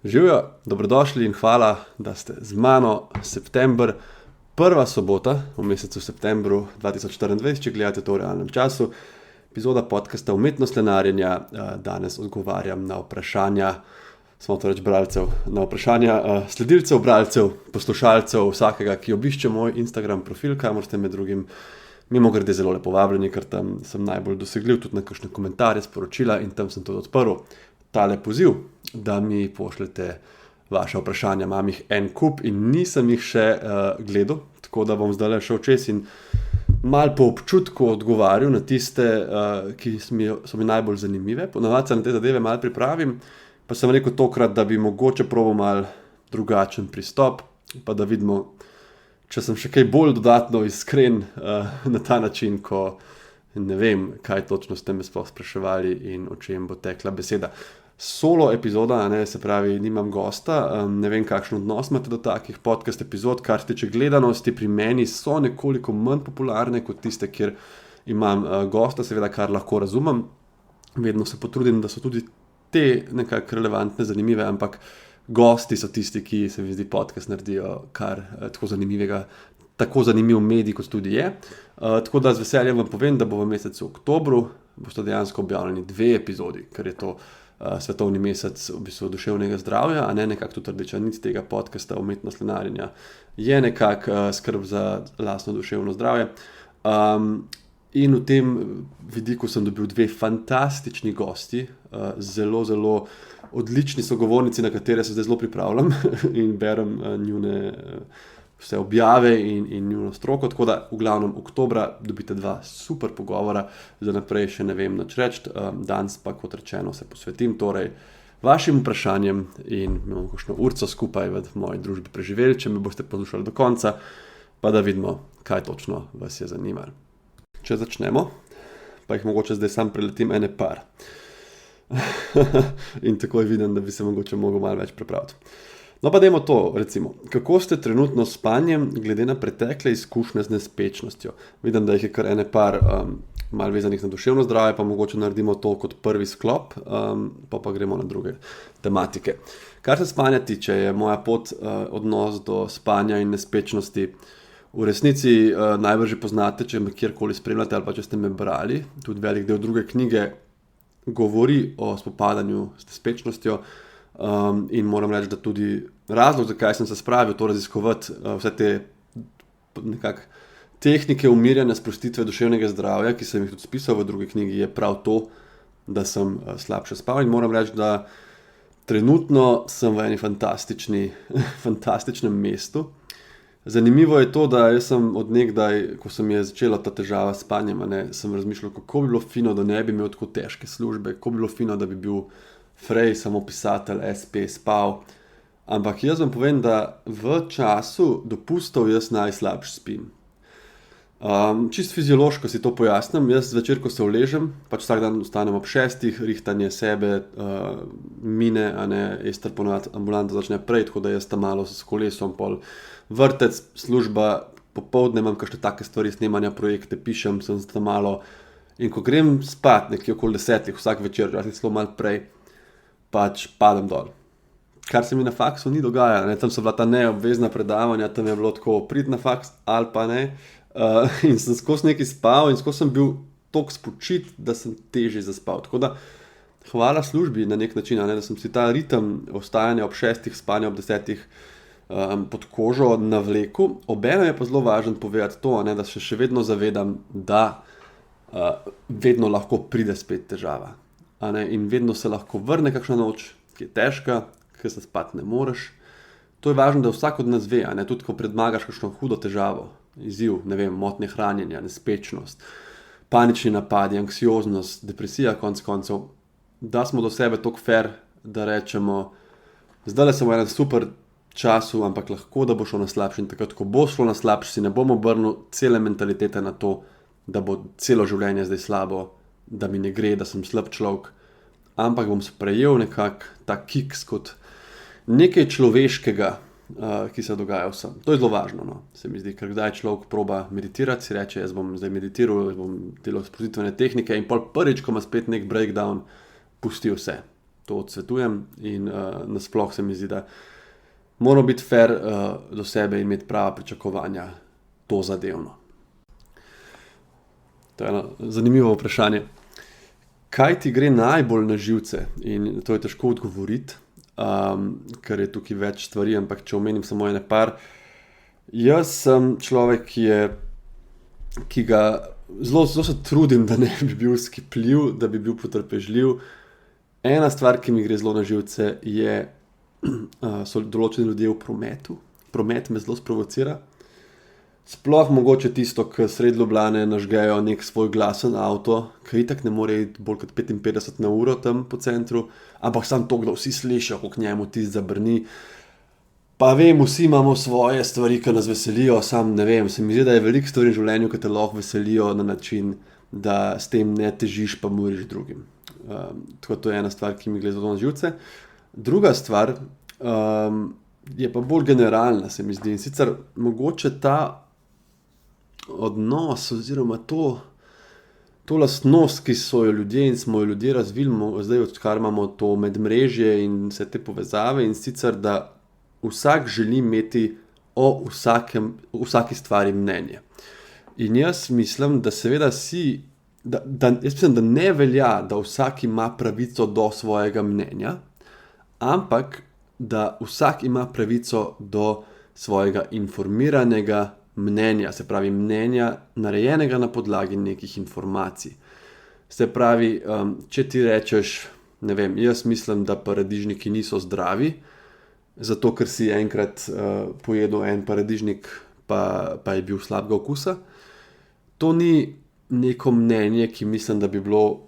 Živijo, dobrodošli in hvala, da ste z mano. September, prva sobota v mesecu septembru 2024, če gledate to v realnem času. Epizoda podcasta Umetnost lenarjenja. Danes odgovarjam na vprašanja, smo to reč bralcev, na vprašanja sledilcev, bralcev, poslušalcev, vsakega, ki obišče moj Instagram profil, kamor ste med drugim mimogrede zelo lepo vabljeni, ker tam sem najbolj dosegljiv, tudi na kakšne komentarje, sporočila in tam sem tudi odprl tale poziv, da mi pošljete vaše vprašanja. Imam jih en kup in nisem jih še gledal, tako da bom zdaj šel čez in malo po občutku odgovarjal na tiste, ki so mi najbolj zanimive. Ponavadi se na te zadeve malo pripravim, pa sem rekel tokrat, da bi mogoče probal malo drugačen pristop, pa da vidimo, če sem še kaj bolj dodatno iskren na ta način, ko ne vem, kaj točno ste me sploh spraševali in o čem bo tekla beseda. Solo epizoda, se pravi, nimam gosta, ne vem, kakšen odnos imate do takih podcast epizod, kar se tiče gledanosti, pri meni so nekoliko manj popularne kot tiste, kjer imam gosta, seveda, kar lahko razumem. Vedno se potrudim, da so tudi te nekako relevantne, zanimive, ampak gosti so tisti, ki se mi zdi podcast naredijo kar tako zanimivega, tako zanimiv medij, kot tudi je. Tako da z veseljem vam povem, da bo v mesecu oktobru boste dejansko objavljeni 2 epizodi, ker je to svetovni mesec v bistvu duševnega zdravja, a ne nekako tudi rdeča nit tega podcasta Umetnost lenarjenja je nekako skrb za lastno duševno zdravje. In v tem vidiku sem dobil 2 fantastični gosti, zelo, zelo odlični sogovornici, na katere se zdaj zelo pripravljam in berem njune vse objave in njuno stroko, tako da v glavnem oktobra dobite 2 super pogovora, za naprej še ne vem nič reči, danes pa kot rečeno se posvetim torej vašim vprašanjem in imamo kakšno urco skupaj v moji družbi preživeli, če me boste poslušali do konca, pa da vidimo, kaj točno vas je zanimalo. Če začnemo, pa jih mogoče zdaj sam preletim ene par. In takoj vidim, da bi se mogoče mogel malo več prepraviti. No pa dajmo to, recimo, kako ste trenutno s spanjem glede na pretekle izkušnje z nespečnostjo? Vidim, da jih je kar ene par malo vezanih na duševno zdravje, pa mogoče naredimo to kot prvi sklop, pa gremo na druge tematike. Kar se spanja tiče, je moja pot, odnos do spanja in nespečnosti. V resnici najbrž že poznate, če me kjerkoli spremljate ali pa če ste me brali, tudi velik del druge knjige govori o spopadanju s nespečnostjo, in moram reči, da tudi razlog, zakaj sem se spravil to raziskovati, vse te nekako tehnike umirjanja, sprostitve duševnega zdravja, ki sem jih tudi spisal v drugi knjigi, je prav to, da sem slabše spal in moram reči, da trenutno sem v eni fantastičnem mestu. Zanimivo je to, da jaz sem od nekdaj, ko sem je začela ta težava s spanjem, sem razmišljal, kako bi bilo fino, da ne bi imel tako težke službe, kako bi bilo fino, da bi bil Frej, samo pisatelj, SP, spal. Ampak jaz vam povem, da v času dopustov jaz najslabše spim. Čisto fiziološko si to pojasnim, jaz zvečer, ko se uležem, pač vsak dan vstanem ob 6, rihtanje sebe, mine, Ester ponavadi ambulanta začne prej, tako da jaz tam malo s kolesom, pol vrtec, služba, popoldne imam kakšne take stvari, snemanja projekte, pišem, sem tam malo in ko grem spat nekje okoli 10, vsak večer, včasih celo malo prej, pač padem dol. Kar se mi na faksu ni dogajalo, tam so bila ta neobvezna predavanja, tam je bilo tako priti na faks ali pa ne, in sem skozi nekaj spal in skozi sem bil toliko spočit, da sem težje zaspal. Tako da hvala službi na nek način, da sem si ta ritem ostajanja ob 6, spanja ob 10 pod kožo navlekel. Obenem je pa zelo važno povedati to, da se še vedno zavedam, da vedno lahko pride spet težava. In vedno se lahko vrne kakšna noč, ki je težka, ki se spati ne moreš. To je važno, da vsak od nas ve, tudi ko predmagaš kakšno hudo težavo, izziv, ne vem, motnje hranjenja, nespečnost, panični napadi, anksioznost, depresija konec koncev, da smo do sebe toliko fair, da rečemo, zdaj sem v enem super času, ampak lahko, da bo šlo na slabše in takrat, ko bo šlo na slabše, si ne bom obrnil cele mentalitete na to, da bo celo življenje zdaj slabo, da mi ne gre, da sem slab človek, ampak bom sprejel nekako ta kiks kot nekaj človeškega, ki se dogaja vsem. To je zelo važno, se mi zdi, ker kdaj človek proba meditirati, si reče, jaz bom zdaj meditiral, jaz bom delal sprostitvene tehnike in pol prvič, ko ima spet nek breakdown, pusti vse. to odsvetujem in nasploh se mi zdi, da moramo biti fair do sebe in imeti prava pričakovanja to zadevno. To je eno zanimivo vprašanje. Kaj ti gre najbolj na živce? In to je težko odgovoriti, ker je tukaj več stvari, ampak če omenim samo ene par. Jaz sem človek, ki ga zelo se trudim, da ne bi bil skipljiv, da bi bil potrpežljiv. Ena stvar, ki mi gre zelo na živce, so določeni ljudje v prometu. Promet me zelo sprovocira. Sploh mogoče tisto, ki sredi Ljubljane nažgejo nek svoj glasen avto, ki itak ne more iti bolj kot 55 na uro tam po centru, ampak samo to, da vsi slišijo, kako k njemu tisti zabrni. Pa vem, vsi imamo svoje stvari, ki nas veselijo, sam ne vem, se mi zdi, da je veliko stvari v življenju, ki te lahko veselijo na način, da s tem ne težiš pa moriš drugim. Tako to je ena stvar, ki mi gre zelo na živce. Druga stvar je pa bolj generalna, se mi zdi, in sicer mogoče ta odnos oziroma to lastnost, ki so jo ljudje in smo jo ljudje razvili, zdaj odkar imamo to medmrežje in vse te povezave, in sicer, da vsak želi imeti o vsaki stvari mnenje. In jaz mislim, da seveda jaz mislim, da ne velja, da vsak ima pravico do svojega mnenja, ampak da vsak ima pravico do svojega informiranega mnenja, se pravi mnenja narejenega na podlagi nekih informacij. Se pravi, če ti rečeš, ne vem, jaz mislim, da paradižniki niso zdravi, zato ker si enkrat pojedel en paradižnik, pa je bil slabega okusa, to ni neko mnenje, ki mislim, da bi bilo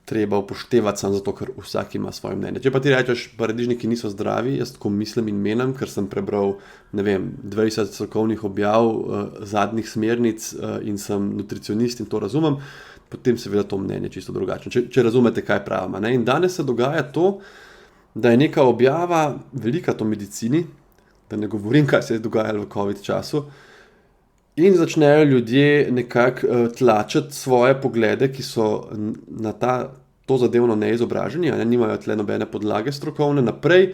treba upoštevati samo zato, ker vsak ima svoje mnenje. Če pa ti rečeš, paradižniki niso zdravi, jaz tako mislim in menim, ker sem prebral, ne vem, 20 strokovnih objav, zadnjih smernic in sem nutricionist in to razumem, potem seveda to mnenje čisto drugačno. Če razumete, kaj pravim. Ne? In danes se dogaja to, da je neka objava, velika to v medicini, da ne govorim, kaj se je dogajalo v COVID času, in začnejo ljudje nekako tlačiti svoje poglede, ki so na to zadevno neizobraženi, nimajo tle nobene podlage strokovne naprej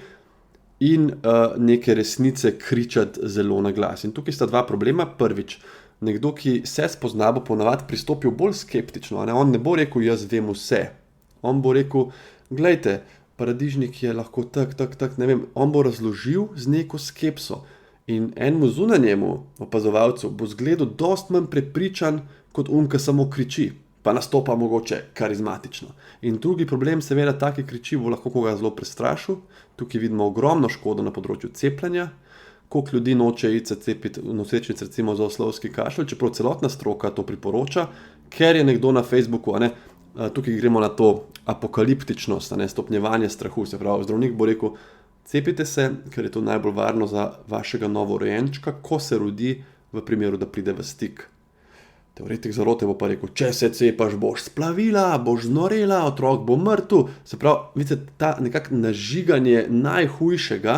in neke resnice kričati zelo na glas. In tukaj sta dva problema. Prvič, nekdo, ki se spozna, bo ponavadi pristopil bolj skeptično. On ne bo rekel, jaz vem vse. On bo rekel, glejte, paradižnik je lahko tak, ne vem. On bo razložil z neko skepso. In enemu zunanjemu opazovalcu bo zgledal dosti manj prepričan kot ki samo kriči, pa nastopa mogoče karizmatično. In drugi problem, seveda, take kriči bo lahko koga zelo prestrašil. Tukaj vidimo ogromno škodo na področju cepljenja, koliko ljudi noče iti se cepiti nosečnic recimo za oslovski kašelj, čeprav celotna stroka to priporoča, ker je nekdo na Facebooku, tukaj gremo na to apokaliptičnost, stopnjevanje strahu, se pravi, zdravnik bo rekel, cepite se, ker je to najbolj varno za vašega novorojenčka, ko se rodi, v primeru, da pride v stik. Teoretik zarote bo pa rekel, če se cepaš, boš splavila, boš znorela, otrok bo mrtev. Se pravi, vidite, ta nekako nažiganje najhujšega,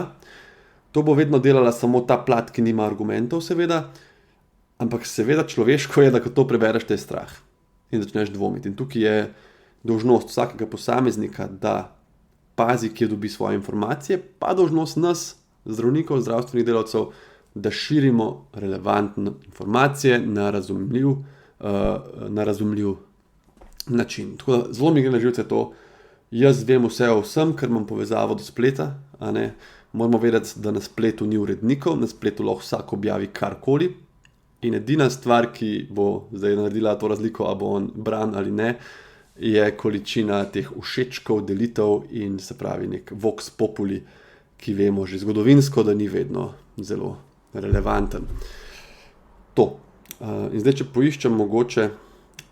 to bo vedno delala samo ta plat, ki nima argumentov, seveda, ampak seveda človeško je, da ko to prebereš, te je strah in začneš dvomiti. In tukaj je dolžnost vsakega posameznika, da pazi, kje dobi svoje informacije, pa dolžnost nas, zdravnikov, zdravstvenih delavcev, da širimo relevantne informacije na razumljiv način. Tako da zelo mi gre na živce to, jaz vem vse o vsem, ker imam povezavo do spleta, Moramo vedeti, da na spletu ni urednikov, na spletu lahko vsak objavi karkoli in edina stvar, ki bo zdaj naredila to razliko, a bo on bran ali ne, je količina teh všečkov, delitev in se pravi nek vox populi, ki vemo že zgodovinsko, da ni vedno zelo relevanten. To. In zdaj, če poiščem mogoče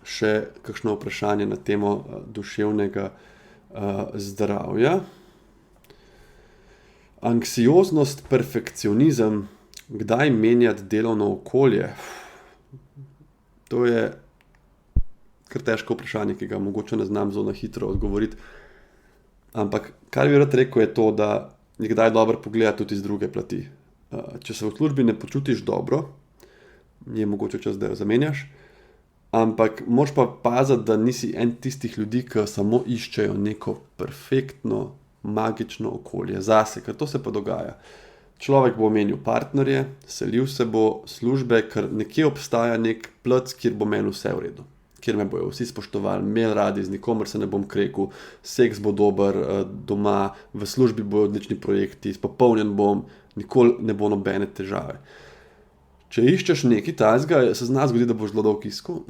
še kakšno vprašanje na temo duševnega zdravja. Anksioznost, perfekcionizem, kdaj menjati delovno okolje? To je kar težko vprašanje, ki ga mogoče ne znam zelo na hitro odgovoriti. Ampak kar bi rad rekel je to, da je kdaj dobro pogledati tudi z druge plati. Če se v službi ne počutiš dobro, je mogoče čas, da jo zamenjaš. ampak moraš pa paziti, da nisi en tistih ljudi, ki samo iščejo neko perfektno, magično okolje zase, ker to se pa dogaja. Človek bo menil partnerje, selil se bo, službe, ker nekje obstaja nek plc, kjer bo meni vse v redu. Kjer me bojo vsi spoštovali, imeli radi, z nikomer se ne bom krekel, seks bo dober, doma, v službi bojo odlični projekti, popolnjen bom, nikoli ne bo nobene težave. Če iščeš nekaj takega, se zna zgoditi, da boš zelo dolgo iskal,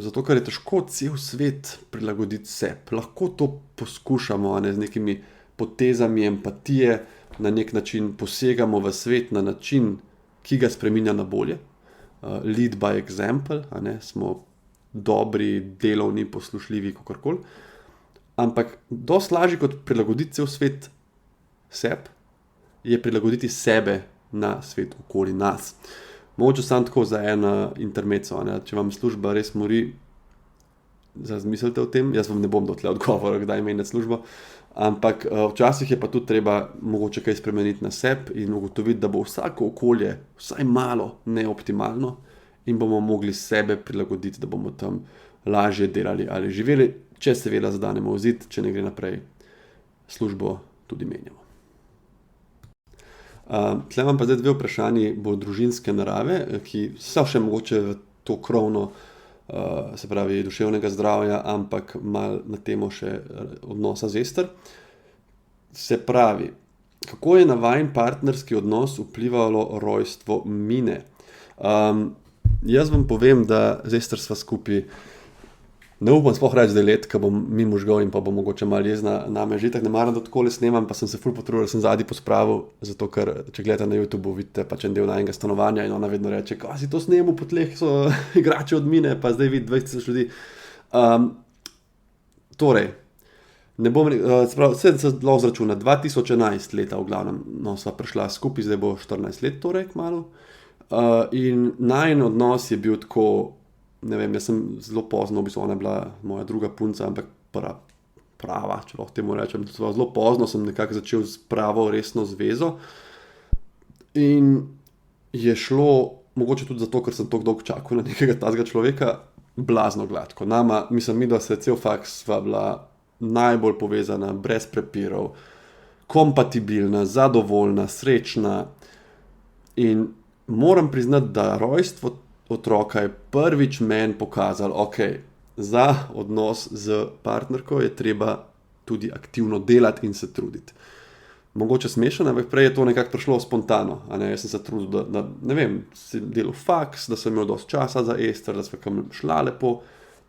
zato ker je težko cel svet prilagoditi sebi. Lahko to poskušamo, z nekimi potezami empatije, na nek način posegamo v svet na način, ki ga spreminja na bolje. Lead by example, smo dobri, delovni, poslušljivi, kakorkoli. Ampak dosti lažje kot prilagoditi cel svet sebi, je prilagoditi sebe na svet okoli nas. Mogoče samo tako za eno intermezzo, če vam služba res mori, razmislite o tem. Jaz vam ne bom dotle odgovora, kdaj menjati službo, ampak včasih je pa tudi treba mogoče kaj spremeniti na sebi in ugotoviti, da bo vsako okolje vsaj malo neoptimalno in bomo mogli sebe prilagoditi, da bomo tam lažje delali ali živeli, če seveda zadanemo v zid, če ne gre naprej, službo tudi menjamo. Tle imam pa zdaj dve vprašanji bolj družinske narave, ki so še mogoče v to krovno, se pravi duševnega zdravja, ampak malo na temo še odnosa z Ester. Se pravi, kako je na vajin partnerski odnos vplivalo rojstvo Mine? Jaz vam povem, da z Ester sva skupaj, ne upam sploh reči zdaj let, ko bom mimo žgal in pa bom mogoče malo jezna name. Že tako ne maram, da takole snemam, pa sem se ful potrudil, da sem zadnji pospravil, zato ker, če gledate na YouTubeu, vidite pač en del najnega stanovanja in ona vedno reče, kaj si to snemu, po tleh so igrače od Mine, pa zdaj vidi 20 ljudi. Torej, ne bom vse se zelo zračuna, 2011 leta v glavnem, sva prišla skupaj, zdaj bo 14 let, torej kmalu. In najin odnos je bil tako, ne vem, jaz sem zelo pozno, v bistvu ona je bila moja druga punca, ampak prava, če lahko temu rečem, zelo pozno sem nekako začel s pravo resno zvezo in je šlo, mogoče tudi zato, ker sem toliko dolgo čakal na nekega takega človeka, blazno gladko. Mislim, da se cel faks sva bila najbolj povezana, brez prepirov, kompatibilna, zadovoljna, srečna in moram priznati, da rojstvo otroka je prvič meni pokazalo, ok, za odnos z partnerko je treba tudi aktivno delati in se truditi. Mogoče smešno, ampak prej je to nekako prišlo spontano. Jaz sem se trudil, da ne vem, sem delal faks, da sem imel dosti časa za Ester, da sva kam šla lepo.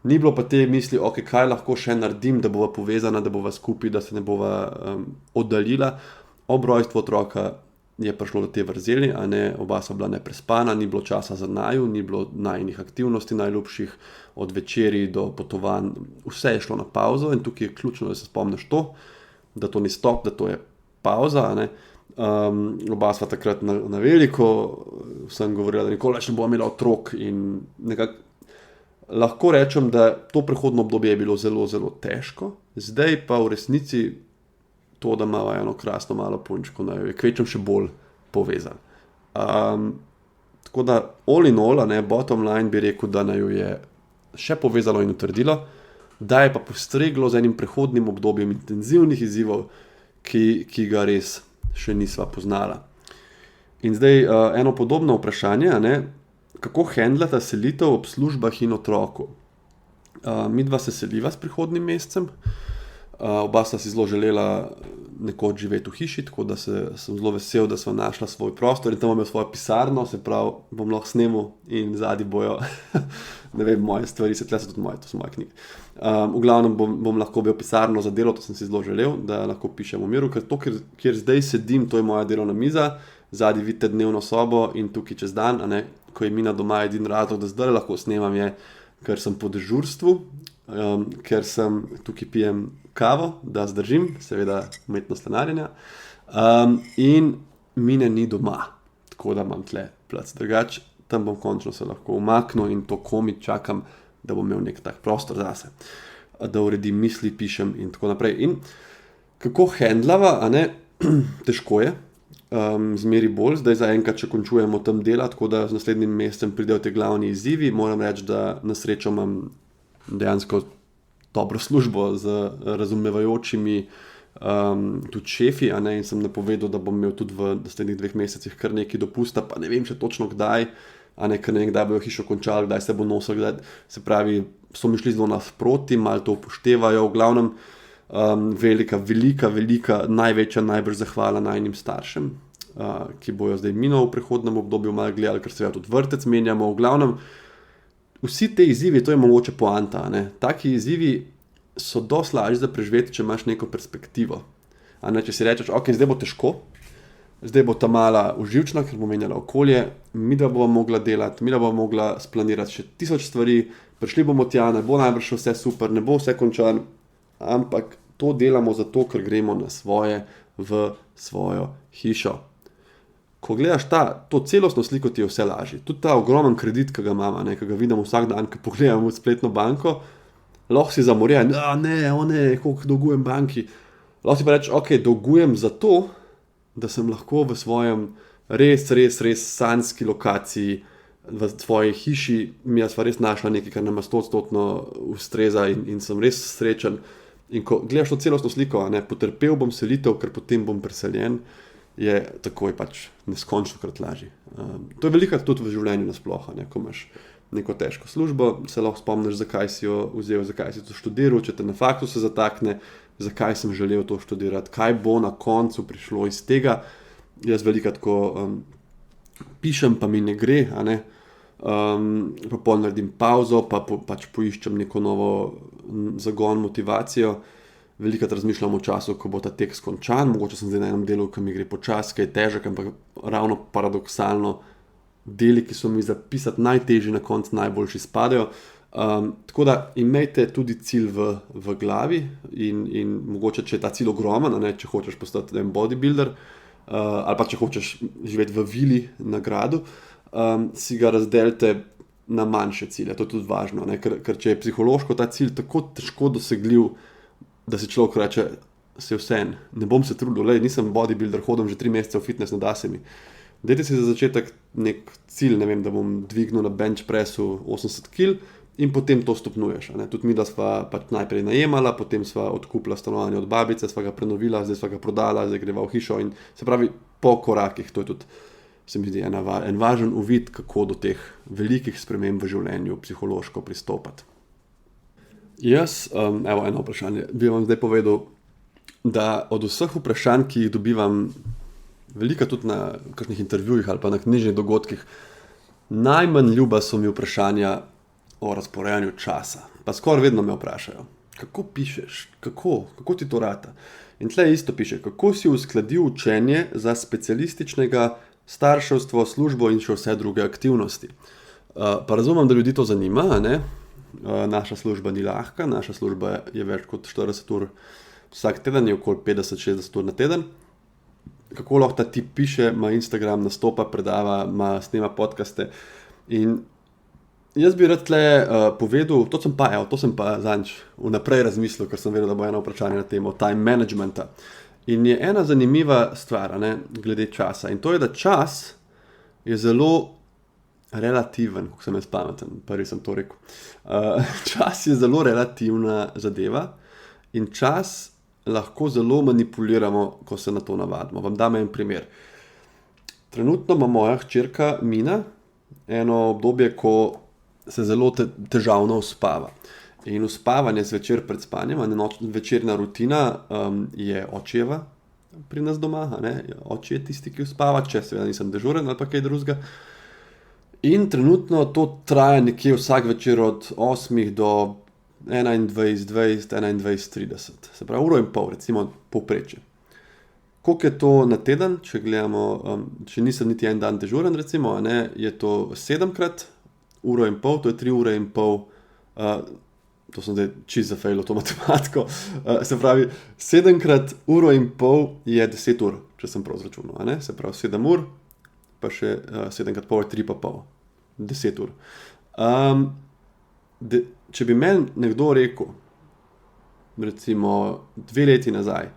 Ni bilo pa te misli, ok, kaj lahko še naredim, da bova povezana, da bova skupaj, da se ne bova oddaljila. Ob rojstvu otroka je prišlo do te vrzeli, oba sva bila neprespana, ni bilo časa za naju, ni bilo najinih aktivnosti najljubših, od večerij do potovanj, vse je šlo na pauzo in tukaj je ključno, da se spomniš to, da to ni stop, da to je pauza. Oba sva takrat na veliko, sem govorila, da nikoli več ne bova imela otrok in nekako lahko rečem, da to prehodno obdobje je bilo zelo, zelo težko, zdaj pa v resnici to, da imava eno krasno malo punčko, naj jo je kvečem še bolj povezan. Tako da, all in all, bottom line bi rekel, da naj jo je še povezalo in utrdilo, da je pa postreglo z enim prehodnim obdobjem intenzivnih izzivov, ki ga res še nisva poznala. In zdaj eno podobno vprašanje, kako handlata selitev ob službah in otroku? Midva se seliva s prihodnjim mesecem, oba sta si zelo želela nekoč živeti v hiši, tako da sem zelo vesel, da sva našla svoj prostor in tam imel svojo pisarno, se pravi, bom lahko snemal in zadnji bojo, ne vem, moje stvari, se tle so tudi moje, to so moje knjige. V glavnem bom lahko bil pisarno za delo, to sem si zelo želel, da lahko pišem v miru, ker to, kjer zdaj sedim, to je moja delovna miza, zadnji vidite dnevno sobo in tukaj čez dan, ko je Mina doma, edin razlog, da zdaj lahko snemam je, ker sem po dežurstvu, ker sem tukaj pijem kavo, da zdržim, seveda umetnost lenarjenja, in Mine ni doma, tako da imam tle plac. Drugače, tam bom končno se lahko umaknil in to komaj čakam, da bom imel nek tak prostor zase, da uredim misli, pišem in tako naprej. In kako handlava, težko je, zmeri bolj, zdaj zaenkrat, če končujemo tam delati, tako da z naslednjim mesecem pridejo te glavni izzivi. Moram reči, da na srečo imam dejansko dobro službo z razumevajočimi tudi šefi, in sem napovedal, da bom imel tudi v naslednjih 2 mesecih kar nekaj dopusta, pa ne vem še točno kdaj, ker ne vem, kdaj bojo hišo končali, kdaj se bo nosil, kdaj, se pravi, so mi šli zelo nasproti, malo to upoštevajo, v glavnem velika, največja najbrž zahvala najnim staršem, ki bojo zdaj mino v prihodnem obdobju malo gledali, ker seveda tudi vrtec menjamo, v glavnem, vsi te izzivi, to je mogoče poanta, taki izzivi so dosti lažji za preživeti, če imaš neko perspektivo. Če si rečeš, ok, zdaj bo težko, zdaj bo ta mala uživčna, ker bo menjala okolje, mi da bomo mogla delati, mi da bomo mogla splanirati še 1000 stvari, prišli bomo tja, ne bo najbrž vse super, ne bo vse končan, ampak to delamo zato, ker gremo na svoje, v svojo hišo. Ko gledaš to celostno sliko, ti je vse lažje. Tudi ta ogromen kredit, ki ga imamo, ki ga vidimo vsak dan, ko pogledamo v spletno banko, lahko si zamorjen, koliko dolgujem banki. Lahko si pa reči, ok, dolgujem zato, da sem lahko v svojem res sanjski lokaciji, v svoji hiši, mi sva res našla nekaj, kar nam 100% ustreza in sem res srečen. In ko gledaš to celostno sliko, potrpel bom selitev, ker potem bom preseljen, je takoj pač neskončno krat lažje. To je velikokrat tudi v življenju nasploh, ko imaš neko težko službo, se lahko spomniš, zakaj si jo vzel, zakaj si to študiral, če te na faktu se zatakne, zakaj sem želel to študirati, kaj bo na koncu prišlo iz tega. Jaz velikokrat, ko pišem, pa mi ne gre, pa pol naredim pauzo, pa pač poiščem neko novo zagon, motivacijo. Velikokrat razmišljam o času, ko bo ta tekst končan, mogoče sem zdaj na enem delu, ki mi gre počasi, ki je težek, ampak ravno paradoksalno deli, ki so mi zapisati najtežji, na koncu najboljši spadajo. Tako da imejte tudi cilj v glavi in mogoče, če je ta cilj ogromen, če hočeš postati en bodybuilder, ali pa če hočeš živeti v vili na gradu, si ga razdelite na manjše cilje. To je tudi važno, ker če je psihološko ta cilj tako težko dosegljiv, da si človek reče, se vseeno, ne bom se trudil, nisem bodybuilder, hodim že 3 mesece v fitness, ne da se mi. Dajte si za začetek nek cilj, ne vem, da bom dvignil na bench pressu 80 kg in potem to stopnjuješ. Tudi mi, da sva pač najprej najemala, potem sva odkupila stanovanje od babice, sva ga prenovila, zdaj sva ga prodala, zdaj greva v hišo in se pravi po korakih, to je tudi, se mi zdi, en važen uvid, kako do teh velikih sprememb v življenju psihološko pristopati. Jaz, eno vprašanje, bi vam zdaj povedal, da od vseh vprašanj, ki jih dobivam, veliko tudi na kakšnih intervjujih ali pa na knjižnih dogodkih, najmanj ljuba so mi vprašanja o razporejanju časa. Pa skoraj vedno me vprašajo, kako pišeš, kako ti to rata? In tle isto piše, kako si uskladil učenje za specialističnega starševstvo, službo in še vse druge aktivnosti. Pa razumem, da ljudi to zanima, naša služba ni lahka, naša služba je več kot 40 ur vsak teden, je okoli 50-60 ur na teden. Kako lahko ta tip piše, ima Instagram, nastopa, predava, snema podcaste. In jaz bi rad tle povedal, to sem pa zadnjič vnaprej razmislil, ker sem vedel, da bo eno vprašanje na temo time managementa. In je ena zanimiva stvar, glede časa. In to je, da čas je zelo relativen, kako sem jaz pameten, prvi sem to rekel. Čas je zelo relativna zadeva in čas lahko zelo manipuliramo, ko se na to navadimo. Vam dam en primer. Trenutno ima moja hčerka Mina eno obdobje, ko se zelo težavno uspava. In uspavanje zvečer pred spanjem, večerna rutina je očijeva pri nas doma, oči je tisti, ki uspava, če seveda nisem dežuren ali pa kaj drugega. In trenutno to traja nekje vsak večer od 8 do 21:20, 21:30. Se pravi, 1,5 ure, recimo povprečje. Koliko je to na teden, če gledamo, če nisem niti en dan dežuren, recimo, je to 7-krat, 1,5 ure, to je 3,5 ure, to sem zdaj čisto zafejlo to matematiko, se pravi, 7-krat 1,5 je 10 ur, če sem prav zračunal, se pravi 7 ur, pa še 7x pol je 3,5, 10 ur. Če bi meni nekdo rekel, recimo 2 leti nazaj,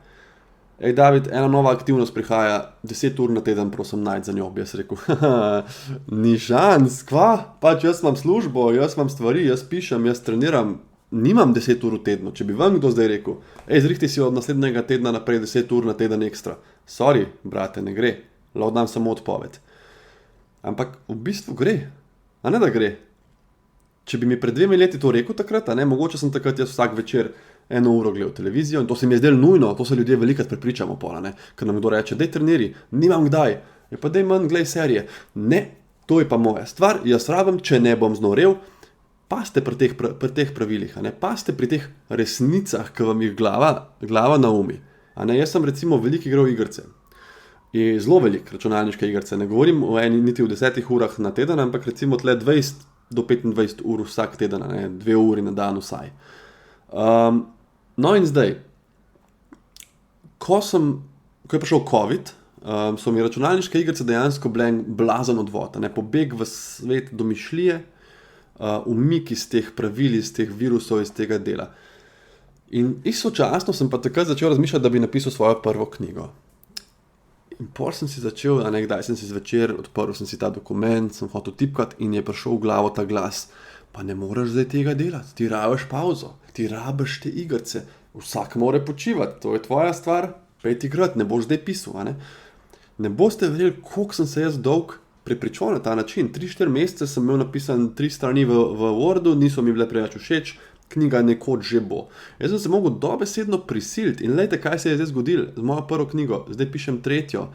David, ena nova aktivnost prihaja, 10 ur na teden, prosim, najdem za njo. Bi jaz rekel, ni šans, kva? Pač jaz imam službo, jaz imam stvari, jaz pišem, jaz treniram, nimam 10 ur v tednu. Če bi vam kdo zdaj rekel, zrihti si od naslednjega tedna naprej 10 ur na teden ekstra. Sorry, brate, ne gre, lahko dam samo odpoved. Ampak v bistvu gre, a ne da gre. Če bi mi pred 2 leti to rekel takrat, mogoče sem takrat jaz vsak večer 1 uro gledal televizijo in to se mi je zdelo nujno, to se ljudje velikrat prepričamo pola, ker nam kdo reče, daj treniri, nimam kdaj, pa daj manj glej serije. Ne, to je pa moja stvar, jaz rabim, če ne bom znorel, paste pri teh pravilih, paste pri teh resnicah, ki vam jih glava naumi. Jaz sem recimo veliko igral igrice. In zelo velik računalniške igrice, ne govorim niti v 10 urah na teden, ampak recimo tle 20 do 25 ur vsak teden, 2 uri na dan vsaj. No in zdaj, ko je prišel COVID, so mi računalniške igrice dejansko bile blazen odvod, pobeg v svet domišljije, umik iz teh pravil, iz teh virusov, iz tega dela. In istočasno sem pa takrat začel razmišljati, da bi napisal svojo prvo knjigo. In pol sem si začel, kdaj sem si zvečer odprl sem si ta dokument, sem hotel tipkati in je prišel v glavo ta glas, pa ne moreš zdaj tega delati, ti rabiš pauzo, ti rabiš te igrice, vsak mora počivati, to je tvoja stvar, pejti igrati, ne boš zdaj pisal. Ne boste verjeli, koliko sem se jaz dolg prepričal na ta način. 3-4 mesece sem imel napisan 3 strani v Wordu, niso mi bile preveč všeč, knjiga nekoč že bo. Jaz sem se mogel dobesedno prisiliti in lejte, kaj se je zdaj zgodilo z mojo prvo knjigo, zdaj pišem 3.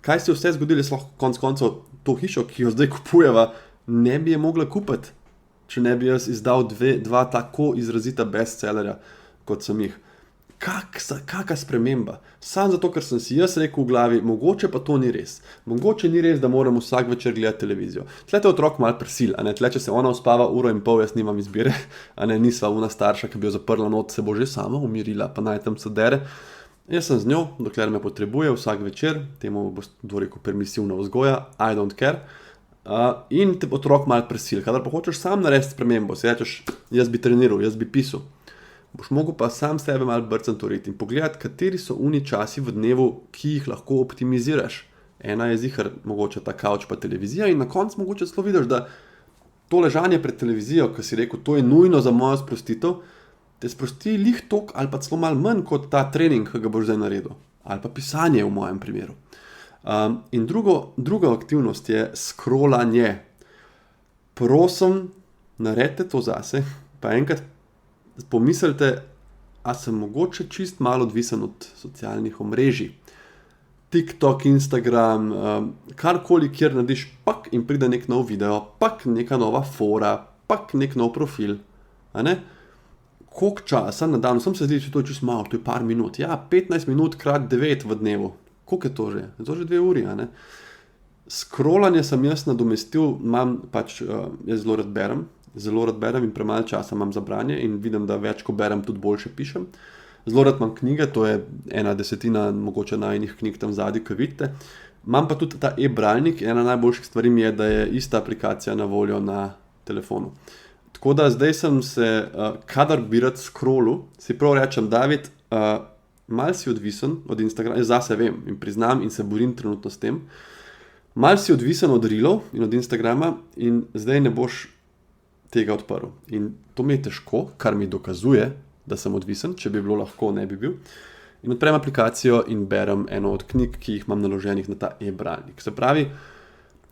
Kaj se je vse zgodilo, jaz lahko konec koncev to hišo, ki jo zdaj kupujeva, ne bi je mogla kupiti, če ne bi jaz izdal 2 tako izrazita bestsellerja, kot sem jih. Kaka sprememba? Sam zato, ker sem si jaz rekel v glavi, mogoče pa to ni res. Mogoče ni res, da moram vsak večer gledati televizijo. Tle te otrok malo prisil, tle, če se ona uspava 1,5 ure, jaz nimam izbire, nisva una starša, ki bi jo zaprla not, se bo že sama umirila, pa naj tam se dere. Jaz sem z njo, dokler me potrebuje vsak večer, temu bo rekel permisivna vzgoja, I don't care. In te otrok malo prisil, kadar pa hočeš sam narediti spremembo, si rečeš, jaz bi treniral, jaz bi pisal. Boš mogel pa sam sebe malo brcniti v rit in pogledati, kateri so oni časi v dnevu, ki jih lahko optimiziraš. Ena je zihar, mogoče ta kavč pa televizija in na koncu mogoče celo vidiš, da to ležanje pred televizijo, ki si rekel, to je nujno za mojo sprostitev, te sprosti lih tok ali pa celo malo manj kot ta trening, ki ga boš zdaj naredil. Ali pa pisanje v mojem primeru. In druga aktivnost je scrollanje. Prosim, naredite to zase, pa enkrat pomislite, a sem mogoče čist malo odvisen od socialnih omrežij. TikTok, Instagram, karkoli, kjer narediš pak in pride nek nov video, pak neka nova fora, pak nek nov profil. Koliko časa na dan, sem se zdi, če to je čist malo, to je par minut. Ja, 15 minut krat 9 v dnevu. Koliko je to že? Je to že 2 uri, Scrollanje sem jaz nadomestil, jaz zelo rad berem in premalo časa imam za branje in vidim, da več ko berem, tudi boljše pišem. Zelo rad imam knjige, to je 1/10 mogoče najinih knjig tam zadaj, ki vidite. Imam pa tudi ta e-bralnik, ena najboljših stvari mi je, da je ista aplikacija na voljo na telefonu. Tako da zdaj sem se, kadar bi rad scrollu, si prav rečem, David, malo si odvisen od Instagrama, jaz zase vem in priznam in se borim trenutno s tem, malo si odvisen od Reelov in od Instagrama in zdaj ne boš tega odprl. In to mi je težko, kar mi dokazuje, da sem odvisen, če bi bilo lahko, ne bi bil. In odprem aplikacijo in berem eno od knjig, ki jih imam naloženih na ta e-bralnik. Se pravi,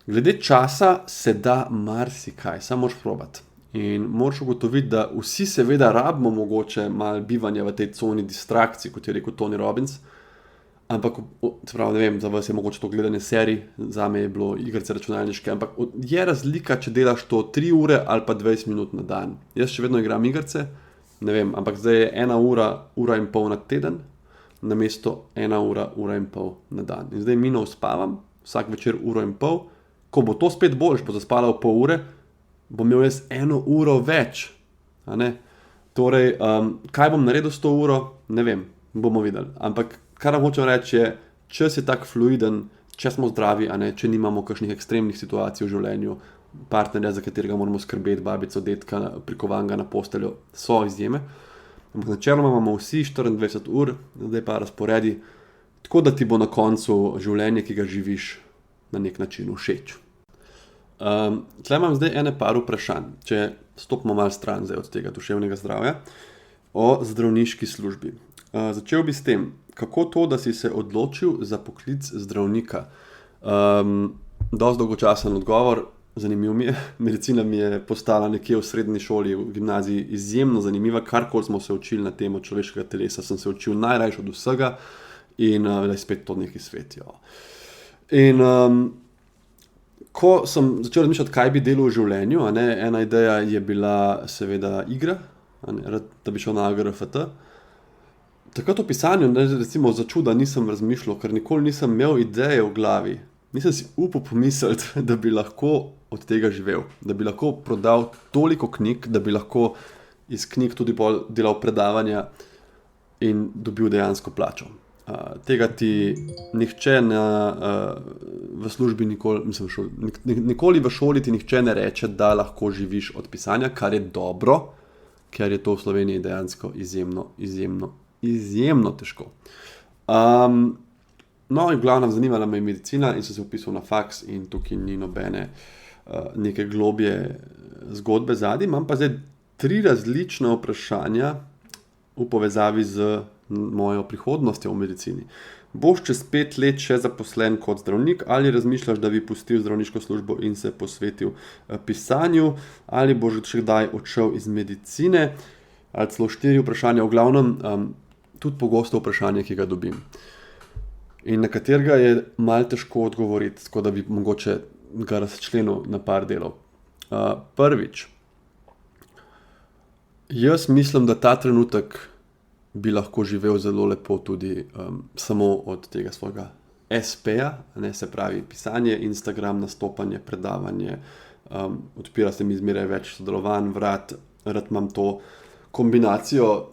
glede časa se da marsikaj, samo moraš probati. In moraš ugotoviti, da vsi seveda rabimo mogoče malo bivanja v tej coni distrakcij, kot je rekel Tony Robbins, ampak, se pravi, ne vem, za vas je mogoče to gledanje serij, zame je bilo igrice računalniške, ampak je razlika, če delaš to 3 ure ali pa 20 minut na dan. Jaz še vedno igram igrice, ne vem, ampak zdaj je 1 ura, 1,5 ure na teden, namesto 1 ura, 1,5 ure na dan. In zdaj mirno spavam, vsak večer 1,5 ure, ko bo to spet boljš, bo zaspala v pol ure, bom imel jaz 1 uro več. Torej, kaj bom naredil s to uro, ne vem, bomo videli. Ampak kar hočem reči je, čas je tak fluiden, če smo zdravi, če nimamo kakšnih ekstremnih situacij v življenju, partnerja, za katerega moramo skrbeti, babico, detka, prikovanega na posteljo, so izjeme. Ampak načeloma imamo vsi 24 ur, zdaj pa razporedi, tako da ti bo na koncu življenje, ki ga živiš, na nek način všeč. Tle imam zdaj par vprašanj, če stopimo malo stran zdaj od tega duševnega zdravja, o zdravniški službi. Začel bi s tem, kako to, da si se odločil za poklic zdravnika. Dosti dolgočasen odgovor, zanimiv mi je. Medicina mi je postala nekje v srednji šoli, v gimnaziji izjemno zanimiva. Karkoli smo se učili na temo človeškega telesa, sem se učil najrajši od vsega in da je spet to neki svet. Jo. In ko sem začel razmišljati, kaj bi delal v življenju, ena ideja je bila seveda igra, da bi šel na AGRFT. Takrat v pisanju, recimo za čuda nisem razmišljal, ker nikoli nisem imel ideje v glavi. Nisem si upal pomisliti, da bi lahko od tega živel, da bi lahko prodal toliko knjig, da bi lahko iz knjig tudi delal predavanja in dobil dejansko plačo. Tega ti nihče v službi nikoli v šoli ti nihče ne reče, da lahko živiš od pisanja, kar je dobro, ker je to v Sloveniji dejansko izjemno težko. No, in v glavnem zanimala me je medicina in sem se vpisal na faks in tukaj ni nobene neke globje zgodbe zadaj. Imam pa zdaj 3 različna vprašanja v povezavi z mojo prihodnostjo v medicini. Boš čez 5 let še zaposlen kot zdravnik ali razmišljaš, da bi pustil zdravniško službo in se posvetil pisanju, ali boš še kdaj odšel iz medicine, ali celo 4 vprašanja, v glavnem tudi pogosto vprašanje, ki ga dobim. In na katerega je malo težko odgovoriti, tako da bi mogoče ga razčlenil na par delov. Prvič, jaz mislim, da ta trenutek bi lahko živel zelo lepo tudi samo od tega svojega SP-ja, se pravi pisanje, Instagram, nastopanje, predavanje, odpira se mi zmeraj več sodelovanj, vrat, rad imam to kombinacijo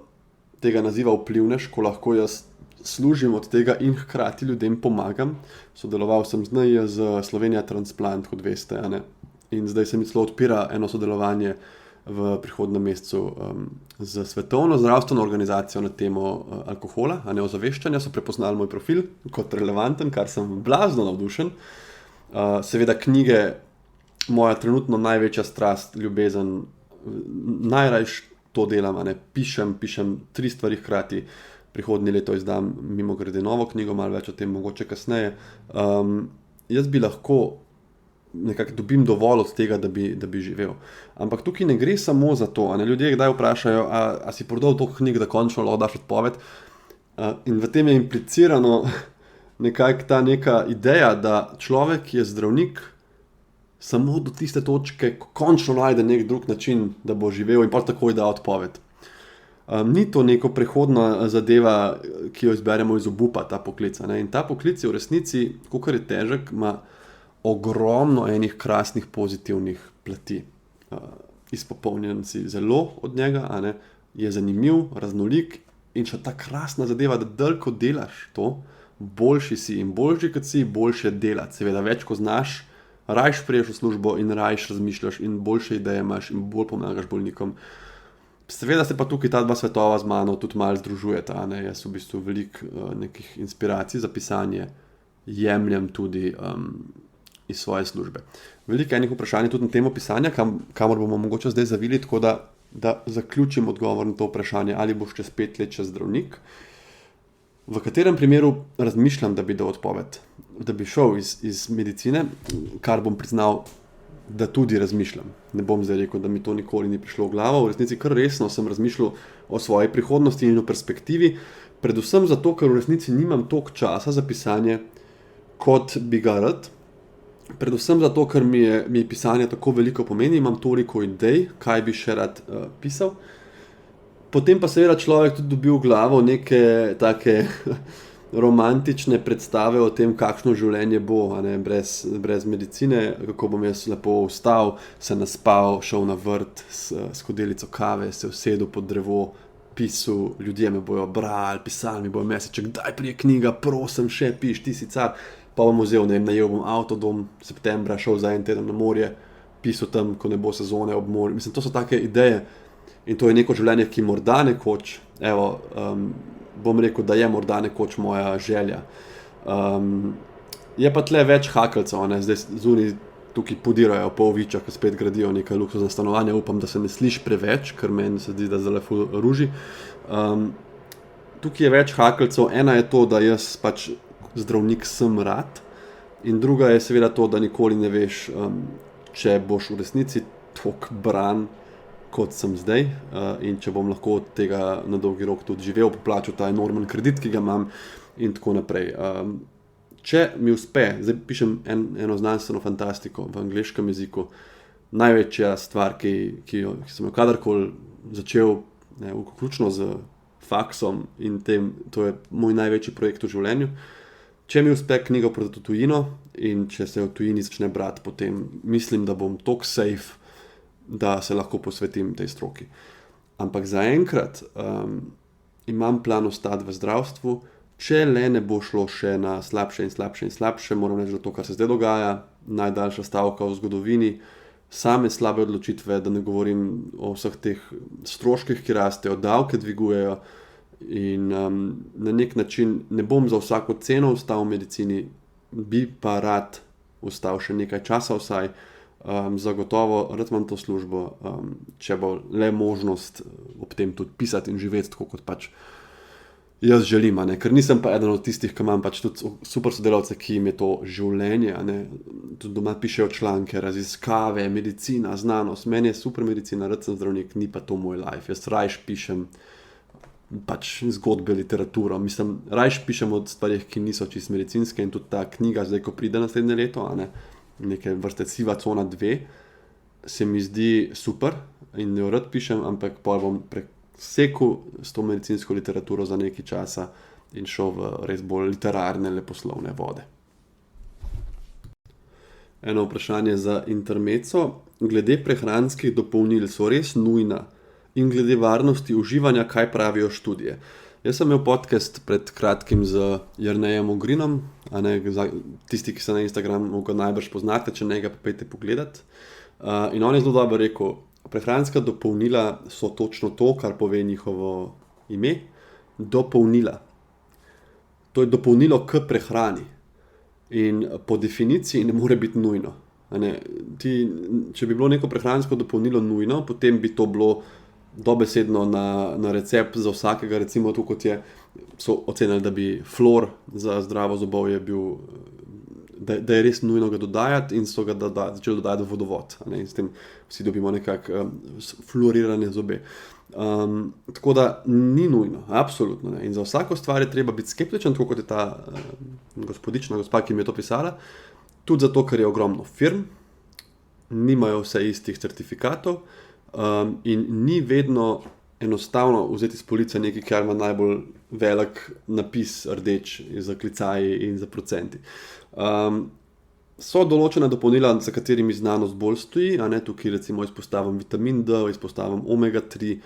tega naziva vplivnež, ko lahko jaz služim od tega in hkrati ljudem pomagam. Sodeloval sem z NIJZ, Slovenija Transplant, kot veste, in zdaj se mi celo odpira eno sodelovanje v prihodnjem mesecu z Svetovno zdravstveno organizacijo na temo alkohola, ozaveščanja, so prepoznali moj profil kot relevanten, kar sem blazno navdušen. Seveda knjige, moja trenutno največja strast, ljubezen, najrajš to delam, pišem 3 stvari hkrati. Prihodnje leto izdam mimogrede novo knjigo, malo več o tem mogoče kasneje. Jaz bi lahko nekako dobim dovolj od tega, da bi živel. Ampak tukaj ne gre samo za to. Ljudje kdaj vprašajo, a si prodal to knjig, da končno lahko daš odpoved. In v tem je implicirano nekako ta neka ideja, da človek je zdravnik samo do tiste točke, ko končno najde nek drug način, da bo živel in pa takoj da odpoved. Ni to neko prehodna zadeva, ki jo izberemo iz obupa, ta poklic. In ta poklic je v resnici, kolikor je težek, ima ogromno enih krasnih pozitivnih plati. Izpopolnjen si zelo od njega, je zanimiv, raznolik in še ta krasna zadeva, da dalj ko delaš to, boljši si in boljši kot si, boljše delati. Seveda več ko znaš, rajš priješ v službo in rajš razmišljaš in boljše ideje imaš in bolj pomagaš bolnikom. Seveda se pa tukaj ta 2 svetova z mano tudi malo združujeta. Jaz v bistvu veliko nekih inspiracij za pisanje jemljem tudi iz svoje službe. Veliko enih vprašanj tudi na temo pisanja, kamor bomo mogoče zdaj zavili, tako da zaključim odgovor na to vprašanje, ali boš čez 5 let še zdravnik. V katerem primeru razmišljam, da bi dal odpoved, da bi šel iz medicine, kar bom priznal, da tudi razmišljam. Ne bom zdaj rekel, da mi to nikoli ni prišlo v glavo. V resnici kar resno sem razmišljal o svoji prihodnosti in o perspektivi, predvsem zato, ker v resnici nimam toliko časa za pisanje, kot bi ga rad. Predvsem zato, ker mi je pisanje tako veliko pomeni, imam toliko idej, kaj bi še rad pisal. Potem pa seveda človek tudi dobi v glavo neke take romantične predstave o tem, kakšno življenje bo, brez medicine, kako bom jaz lepo vstal, se naspal, šel na vrt s skodelico kave, se usedel pod drevo, pisal, ljudje me bojo brali, pisali mi bojo meseček, daj prije knjiga, prosim, še piš, ti si car. Pa bom vzel, najel bom avtodom septembra, šel za en teden na morje, pisal tam, ko ne bo sezone ob morju. Mislim, to so take ideje. In to je neko življenje, ki morda nekoč, bom rekel, da je morda nekoč moja želja. Je pa tle več hakeljcev, zdaj zunaj tukaj podirajo po Ovičah, ki spet gradijo neka luksuzna stanovanja. Upam, da se ne sliši preveč, ker meni se zdi, da zelo ful ruži. Tukaj je več hakeljcev. Ena je to, da jaz pač zdravnik sem rad, in druga je seveda to, da nikoli ne veš, če boš v resnici toliko bran, kot sem zdaj, in če bom lahko od tega na dolgi rok tudi živel, poplačal ta enormen kredit, ki ga imam, in tako naprej. Če mi uspe, zdaj pišem eno znanstveno fantastiko v angleškem jeziku, največja stvar, ki sem jo kadarkoli začel, vključno z faksom in tem, to je moj največji projekt v življenju. Če mi uspe knjigo prodati v tujino in če se v tujini začne brati, potem mislim, da bom toliko safe, da se lahko posvetim tej stroki. Ampak zaenkrat imam plan ostati v zdravstvu, če le ne bo šlo še na slabše in slabše in slabše, moram reči, da to, kar se zdaj dogaja, najdaljša stavka v zgodovini, same slabe odločitve, da ne govorim o vseh teh stroških, ki rastejo, davke dvigujejo, in na nek način ne bom za vsako ceno ostal v medicini, bi pa rad ostal še nekaj časa vsaj. Zagotovo rad imam to službo, če bo le možnost ob tem tudi pisati in živeti tako, kot pač jaz želim, ker nisem pa eden od tistih, ki imam pač tudi super sodelavce, ki jim je to življenje, tudi doma pišejo članke, raziskave, medicina, znanost. Meni je super medicina, rad sem zdravnik, ni pa to moj life. Jaz rajš pišem pač zgodbe, literaturo, rajš pišem o stvarih, ki niso čisto medicinske, in tudi ta knjiga, zdaj ko pride naslednje leto, neke vrste Siva cona 2, se mi zdi super in jo rad pišem, ampak pa bom presekal s to medicinsko literaturo za nekaj časa in šel v res bolj literarne, leposlovne vode. Eno vprašanje za intermezzo. Glede prehranskih dopolnil so res nujna in glede varnosti uživanja, kaj pravijo študije? Jaz sem imel podcast pred kratkim z Jernejem Ogrinom, tisti, ki se na Instagramu ga najbrž poznate, če ne ga pa pejte pogledat. In on je zelo dobro rekel, prehranska dopolnila so točno to, kar pove njihovo ime, dopolnila. To je dopolnilo k prehrani in po definiciji ne more biti nujno. Če bi bilo neko prehransko dopolnilo nujno, potem bi to bilo dobesedno na recept za vsakega, recimo tu kot so ocenili, da bi fluor za zdravo zobovje bil, da je res nujno ga dodajati, in so ga začeli dodajati v vodovod, in s tem vsi dobimo nekako fluorirane zobe. Tako da ni nujno, absolutno ne. In za vsako stvar je treba biti skeptičen, tako kot je ta gospa, ki mi je to pisala, tudi zato, ker je ogromno firm, nimajo vse istih certifikatov, in ni vedno enostavno vzeti iz police nekaj, kar ima najbolj velik napis rdeč za klicaji in za procenti. So določena dopolnila, za katerimi znanost bolj stoji, tukaj recimo izpostavim vitamin D, izpostavim omega 3,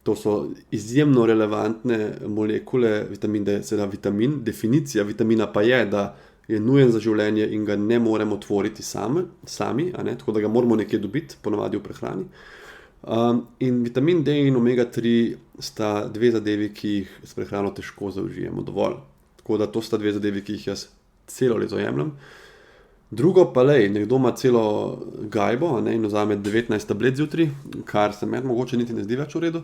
to so izjemno relevantne molekule. Vitamin D je seveda vitamin, definicija vitamina pa je, da je nujen za življenje in ga ne moremo tvoriti sami, tako da ga moramo nekje dobiti, ponavadi v prehrani. In vitamin D in omega 3 sta dve zadevi, ki jih s prehrano težko zaužijemo dovolj. Tako da to sta dve zadevi, ki jih jaz celo leto jemljem. Drugo pa nekdo ima celo gajbo, in vzame 19 tablet zjutraj, kar se meni mogoče niti ne zdi več v redu.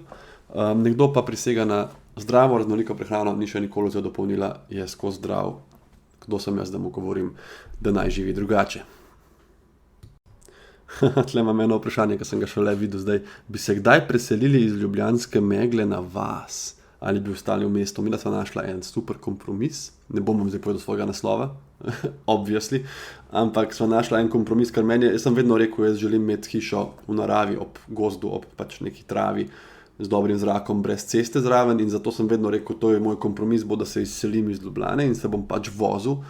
Nekdo pa prisega na zdravo, raznoliko prehrano, ni še nikoli vzel dopolnila, je skozi zdrav. Kdo sem jaz, da mu govorim, da naj živi drugače? Tle imam eno vprašanje, ki sem ga šele videl zdaj. Bi se kdaj preselili iz ljubljanske Megle na vas? Ali bi ostali v mestu? Mi da sva našla en super kompromis. Ne bom vam zdaj povedal svojega naslova, obviously, ampak sva našla en kompromis, kar meni je, jaz sem vedno rekel, jaz želim imeti hišo v naravi, ob gozdu, ob pač neki travi, z dobrim zrakom, brez ceste zraven, in zato sem vedno rekel, to je moj kompromis, bo da se izselim iz Ljubljane in se bom pač vozil.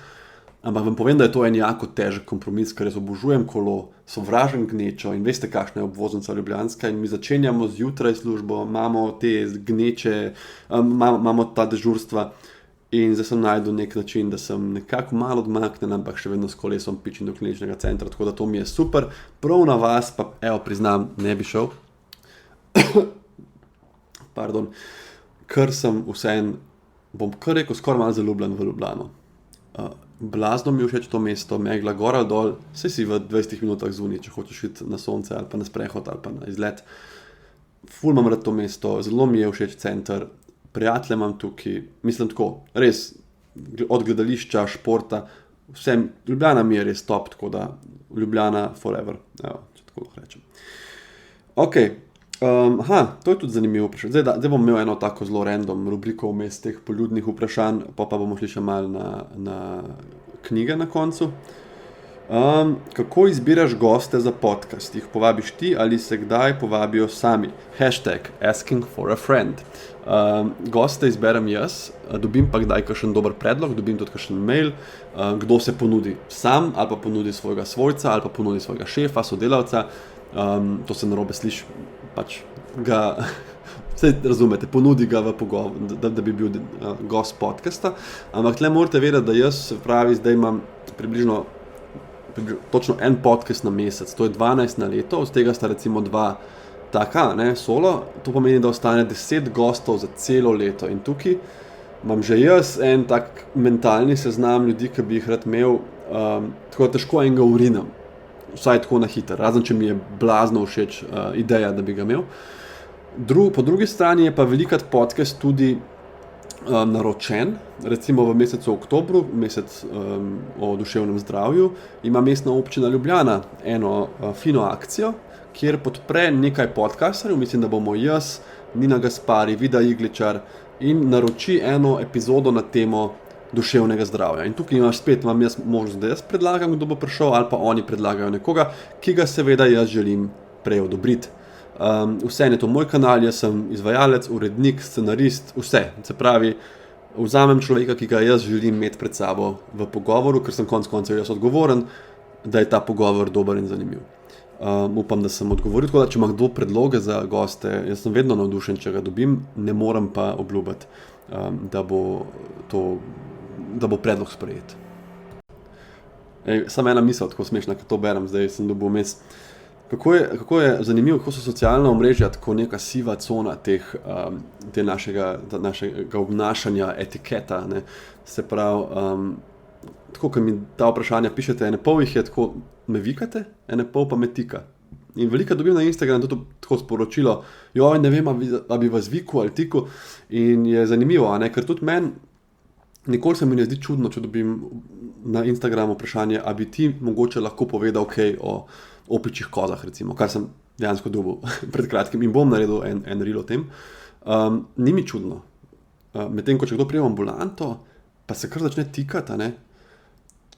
Ampak vam povem, da je to en jako težek kompromis, ker jaz obožujem kolo, sovražim gnečo in veste, kakšna je obvoznica ljubljanska, in mi začenjamo zjutraj službo, imamo te gneče, imamo ta dežurstva, in zdaj sem najdel nek način, da sem nekako malo odmaknen, ampak še vedno s kolesom pičim do kliničnega centra, tako da to mi je super. Prav na vas pa, priznam, ne bi šel. ker sem vseeno, bom kar rekel, skoraj malo zaljubljen v Ljubljano. Blazno mi je všeč to mesto, megla gor ali dol, saj si v 20 minutah zunaj, če hočeš iti na sonce ali pa na sprehod ali pa na izlet. Ful imam rad to mesto, zelo mi je všeč center, prijatelje imam tukaj, mislim tako, res, od gledališča, športa, vse, Ljubljana mi je res top, tako da Ljubljana forever, evo, če tako lahko rečem. Ok, to je tudi zanimivo vprašanje. Zdaj bom imel eno tako zelo random rubriko vmes teh poljudnih vprašanj, pa bomo šli še malo na knjige na koncu. Kako izbiraš goste za podcast? Jih povabiš ti ali se kdaj povabijo sami? #asking for a friend. Goste izberem jaz, dobim pa kdaj kakšen dober predlog, dobim tudi kakšen mail, kdo se ponudi sam ali pa ponudi svojega svojca ali pa ponudi svojega šefa, sodelavca. To se narobe sliši, pač ga, vse razumete, ponudi ga v pogovor, da bi bil gost podcasta, ampak tle morate vedeti, da jaz, se pravi, zdaj imam približno točno en podcast na mesec, to je 12 na leto, od tega sta recimo 2 taka, solo, to pomeni, da ostane 10 gostov za celo leto in tukaj imam že jaz en tak mentalni seznam ljudi, ki bi jih rad imel, tako težko enega urinem. Vsaj tako na hiter, razen če mi je blazno všeč ideja, da bi ga imel. Po drugi strani je pa velikat podcast tudi naročen, recimo v mesecu oktobru, mesec o duševnem zdravju, ima Mestna občina Ljubljana eno fino akcijo, kjer podpre nekaj podcasterjev, mislim, da bomo jaz, Nina Gaspari, Vida Igličar, in naroči eno epizodo na temo duševnega zdravja. In tukaj imam jaz možnost, da jaz predlagam, kdo bo prišel, ali pa oni predlagajo nekoga, ki ga seveda jaz želim prej odobriti. Vse je to moj kanal, jaz sem izvajalec, urednik, scenarist, vse. Se pravi, vzamem človeka, ki ga jaz želim imeti pred sabo v pogovoru, ker sem konec koncev jaz odgovoren, da je ta pogovor dober in zanimiv. Upam, da sem odgovoril, tako da če ima kdo predloge za goste, jaz sem vedno navdušen, če ga dobim, ne morem pa obljubiti, da bo predlog sprejet. Samo ena misel, tako smešna, ko to berem, zdaj sem dobil vmes. Kako je zanimivo, kako so socialna omrežja tako neka siva cona te našega obnašanja, etiketa, ne. Se pravi, tako, ko mi ta vprašanja pišete, ene pol jih je tako, me vikate, ene pol pa me tika. In veliko dobim na Instagram tudi tako sporočilo, ne vem, a bi vas vikal ali tikal, in je zanimivo, ker tudi meni nikoli se mi ne zdi čudno, če dobim na Instagramu vprašanje, a bi ti mogoče lahko povedal kaj o opičjih kozah, recimo, kar sem dejansko dobil pred kratkim in bom naredil en reel o tem. Ni mi čudno. Medtem ko če kdo pride v ambulanto, pa se kar začne tikati,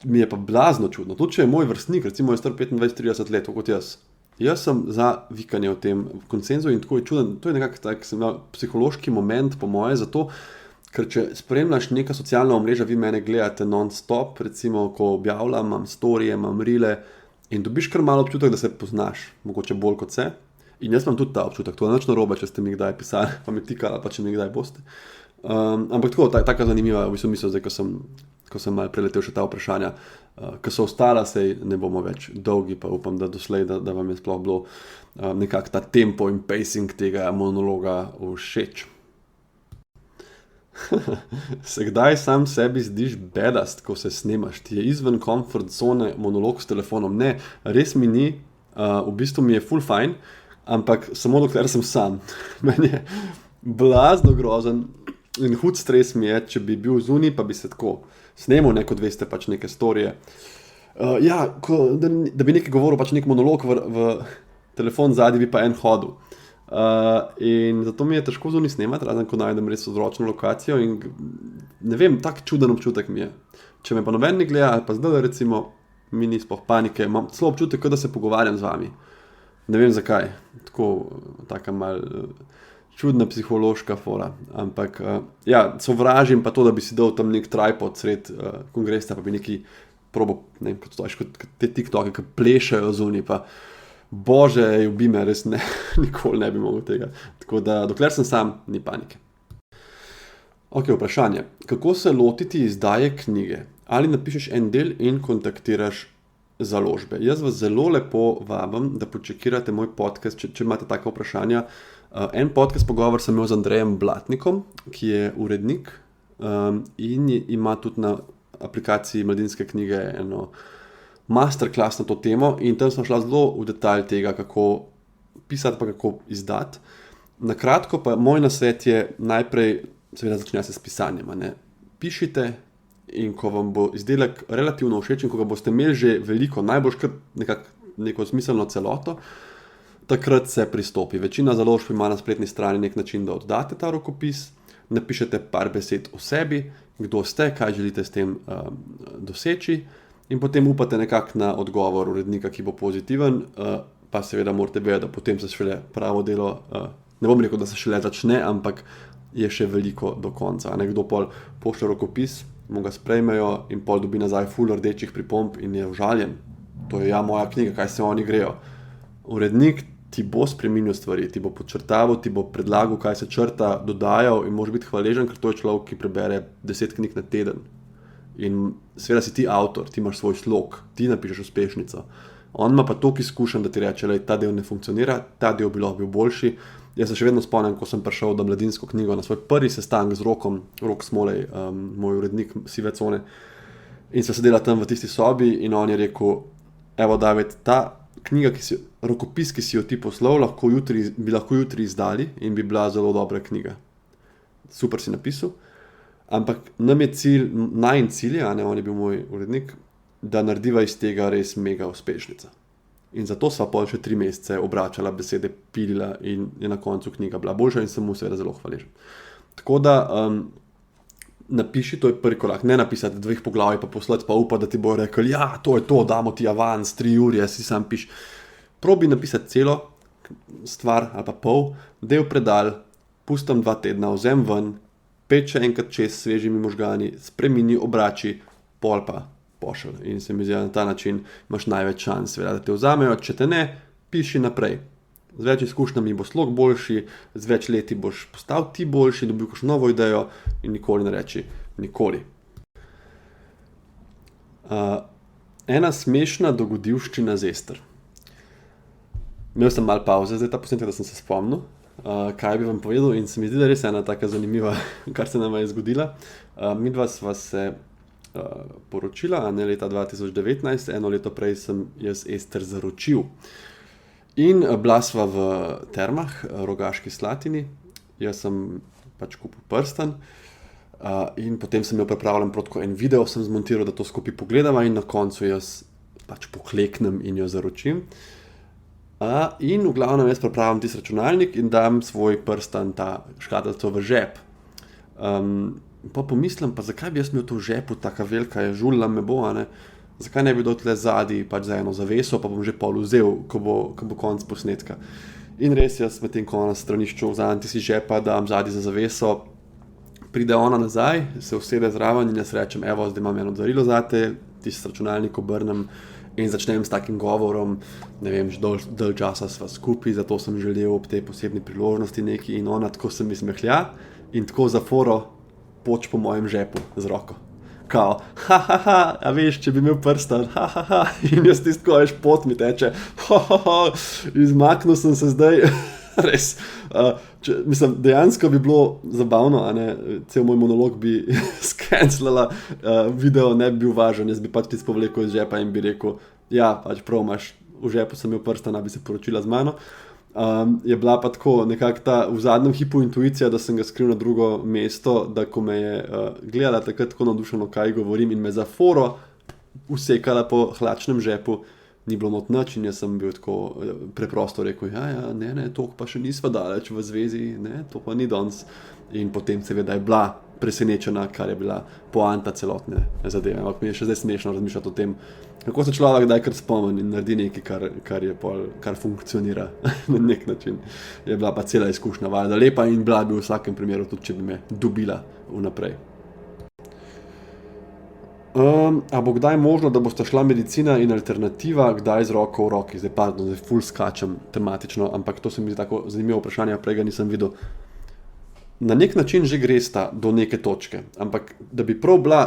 mi je pa blazno čudno. Tudi če je moj vrstnik, recimo je star 25-30 let, kot jaz. Jaz sem za vikanje o tem konsenzu in tako je čuden. To je nekako tak psihološki moment po moje, zato ker če spremljaš neka socialna omrežja, vi mene gledate non-stop, recimo, ko objavljam, imam storije, imam reele in dobiš kar malo občutek, da se poznaš, mogoče bolj kot se. In jaz imam tudi ta občutek, to je nič narobe, če ste mi kdaj pisali, pa me tikali, pa če mi kdaj boste. Ampak tako, taka zanimiva, v bistvu misel zdaj, ko sem malo preletel še ta vprašanja, ko so ostala, sej ne bomo več dolgi, pa upam, da doslej, da vam je sploh bilo nekako ta tempo in pacing tega monologa všeč. Se kdaj sam sebi zdiš bedast, ko se snemaš? Ti je izven comfort zone monolog s telefonom? Ne, res mi ni, v bistvu mi je ful fajn, ampak samo dokler sem sam. Meni je blazno grozen in hud stres mi je, če bi bil zunaj, pa bi se tako snemal, kot veste, pač neke storije. Da bi nekaj govoril, pač nek monolog v telefon zadnji, bi pa en hodil. In zato mi je težko zunaj snemati, razen ko najdem res odročno lokacijo in ne vem, tak čuden občutek mi je. Če me pa noben ne gleda, ali pa zdaj recimo mi ni sploh panike, imam celo občutek, da se pogovarjam z vami. Ne vem zakaj, taka mal čudna psihološka fora, ampak sovražim pa to, da bi si dal tam nek tripod sred kongresa, pa bi neki probo, ne vem, kot te TikToke, ki plešajo zunaj, pa bože, ljubi me, res ne, nikoli ne bi mogel tega. Tako da, dokler sem sam, ni panike. Ok, vprašanje. Kako se lotiti izdaje knjige? Ali napišeš en del in kontaktiraš založbe? Jaz vas zelo lepo vabim, da počekirate moj podcast, če imate taka vprašanja. En podcast pogovor sem imel z Andrejem Blatnikom, ki je urednik in ima tudi na aplikaciji Mladinske knjige eno masterclass na to temo in tam smo šla zelo v detalj tega, kako pisati pa kako izdati. Na kratko pa moj nasvet je najprej, seveda začne se s pisanjem, ne. Pišite in ko vam bo izdelek relativno všeč in ko ga boste imeli že veliko, najbolj kar neko smiselno celoto, takrat se pristopi. Večina založb ima na spletni strani nek način, da oddate ta rokopis, napišete par besed o sebi, kdo ste, kaj želite s tem doseči in potem upate nekako na odgovor urednika, ki bo pozitiven, pa seveda morate vedeti, da potem se šele pravo delo, ne bom rekel, da se šele začne, ampak je še veliko do konca. Nekdo pol pošlje rokopis, mu ga sprejmejo in pol dobi nazaj ful rdečih pripomb in je užaljen. To je moja knjiga, kaj se oni grejo. Urednik ti bo spreminjal stvari, ti bo podčrtaval, ti bo predlagal, kaj se črta, dodajal in moraš biti hvaležen, ker to je človek, ki prebere 10 knjig na teden. In seveda si ti avtor, ti imaš svoj slog, ti napišeš uspešnico. On ima pa toliko izkušenj, da ti reče, da ta del ne funkcionira, ta del bi lahko bil boljši. Jaz se še vedno spomnim, ko sem prišel do Mladinsko knjigo na svoj prvi sestanek z Rok Smolej, moj urednik Sive cone, in sva sedela tam v tisti sobi in on je rekel, evo David, ta knjiga, rokopis, ki si jo ti poslal, bi lahko jutri izdali in bi bila zelo dobra knjiga. Super si napisal, ampak nam je najin cilj, on je bil moj urednik, da narediva iz tega res mega uspešnica. In zato sva pol še 3 mesece obračala besede, pilila in je na koncu knjiga bila boljša in sem mu seveda zelo hvaležen. Tako da napiši, to je prvi korak, ne napisati 2 poglavij pa poslati pa upati, da ti bo rekel, ja, to je to, damo ti avans, 3 ure, si sam piš. Probi napisati celo stvar ali pa pol, del predal, pustam 2 tedna, vzem ven, pet še enkrat čez svežimi možgani, spremeni, obrači, pol pa pošelj. In se mi zdi, na ta način imaš največ šans, da te vzamejo, če te ne, piši naprej. Z več izkušnjami bo slog boljši, z več leti boš postal ti boljši, dobil kakšno novo idejo in nikoli ne reči nikoli. Ena smešna dogodivščina z Ester. Imel sem malo pauze, zdaj ta posnetek, da sem se spomnil, kaj bi vam povedal in se mi zdi, da res ena taka zanimiva, kar se nama je zgodila. Midva sva se poročila, leta 2019, eno leto prej sem jaz Ester zaročil. In bila sva v Termah, Rogaški Slatini, jaz sem pač kupil prstan in potem sem jo pripravljen protko en video sem zmontiral, da to skupaj pogledava in na koncu jaz pač pokleknem in jo zaročim. In v glavnem jaz pripravim tisti računalnik in dam svoj prstan, ta škatlico v žep. Pa pomislim, pa zakaj bi jaz imel to v žepu, taka velika je, žulila me bo, zakaj ne bi dal tle zadaj pač za eno zaveso, pa bom že pol vzel, ko bo konc posnetka. In res jaz medtem, ko na stranišču vzamem tisti žepa, dam zadaj za zaveso, pride ona nazaj, se usede zraven in jaz rečem, evo, zdaj imam eno darilo zate, tisti računalnik obrnem in začnem s takim govorom, ne vem, že dalj časa sva skupaj, zato sem želel ob tej posebni priložnosti neki in ona tako se mi smehlja in tako za foro poč po mojem žepu z roko. Kao, a veš, če bi imel prstan, in jaz tisto, veš, pot mi teče, izmaknil sem se zdaj, res. Mislim, dejansko bi bilo zabavno, cel moj monolog bi skenslala, video ne bi bil važen, jaz bi pač tisto povlekel iz žepa in bi rekel, ja, pač prav imaš, v žepu sem imel prstan, bi se poročila z mano. Je bila pa tako nekako ta v zadnjem hipu intuicija, da sem ga skril na drugo mesto, da ko me je gledala takrat tako navdušeno, kaj govorim in me za foro usekala po hlačnem žepu, ni bilo not nič in jaz sem bil tako preprosto rekel, ne, toliko pa še nisva daleč v zvezi, ne, to pa ni danes. In potem seveda je bila presenečena, kar je bila poanta celotne zadeve. Ampak mi je še zdaj smešno razmišljati o tem, kako se človek kdaj kar spomni in naredi nekaj, kar funkcionira na nek način. Je bila pa cela izkušnja valjda lepa in bila bi v vsakem primeru tudi, če bi me dobila vnaprej. A bo kdaj možno, da bosta šla medicina in alternativa kdaj z roko v roki? Zdaj ful skačem tematično, ampak to se mi zdi tako zanimivo vprašanje, prej ga nisem videl. Na nek način že gresta do neke točke, ampak da bi prav bila,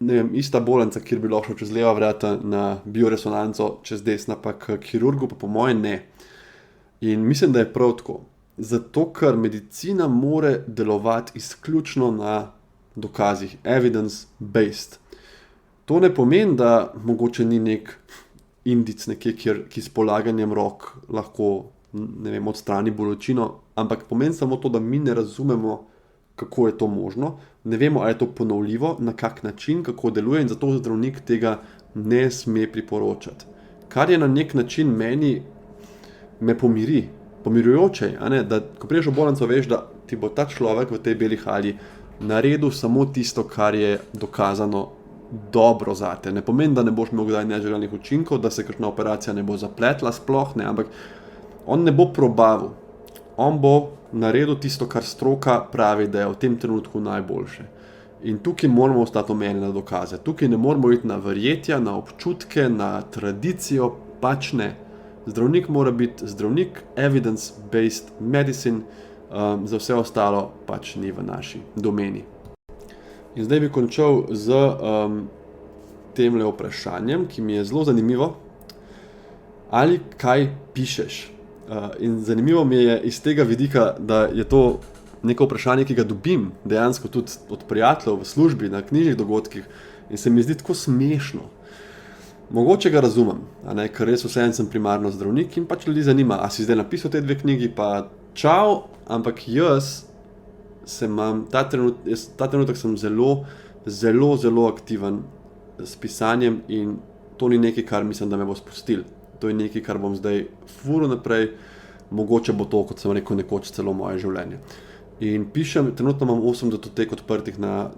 ne vem, ista bolnica, kjer bi lahko šel čez leva vrata na bioresonanco, čez desna pa k kirurgu, pa po moje ne. In mislim, da je prav tako. Zato, ker medicina more delovati izključno na dokazih, evidence-based. To ne pomeni, da mogoče ni nek indic nekje, ki s polaganjem rok lahko, ne vem, odstrani bolečino, ampak pomeni samo to, da mi ne razumemo, kako je to možno, ne vemo, ali je to ponovljivo, na kak način, kako deluje, in zato zdravnik tega ne sme priporočati. Kar je na nek način me pomirjujoče je, da ko prideš v bolnico, veš, da ti bo ta človek v tej beli halji naredil samo tisto, kar je dokazano dobro zate. Ne pomeni, da ne boš imel kdaj neželenih učinkov, da se kakšna operacija ne bo zapletla, sploh ne, ampak on ne bo probavil. On bo naredil tisto, kar stroka pravi, da je v tem trenutku najboljše. In tukaj moramo ostati omejeni na dokaze. Tukaj ne moramo iti na verjetja, na občutke, na tradicijo, pač ne. Zdravnik mora biti zdravnik, evidence-based medicine, za vse ostalo pač ni v naši domeni. In zdaj bi končal z temle vprašanjem, ki mi je zelo zanimivo. Ali kaj pišeš? In zanimivo mi je iz tega vidika, da je to neko vprašanje, ki ga dobim dejansko tudi od prijateljev v službi, na knjižnih dogodkih, in se mi zdi tako smešno. Mogoče ga razumem, ker res vseeno sem primarno zdravnik in pač ljudi zanima, a si zdaj napisal te 2 knjigi, pa čau, ampak jaz ta trenutek sem zelo, zelo, zelo aktiven s pisanjem in to ni nekaj, kar mislim, da me bo spustil. To je nekaj, kar bom zdaj furil naprej, mogoče bo to, kot sem rekel, nekoč celo moje življenje. In pišem, trenutno imam 8 datotek odprtih na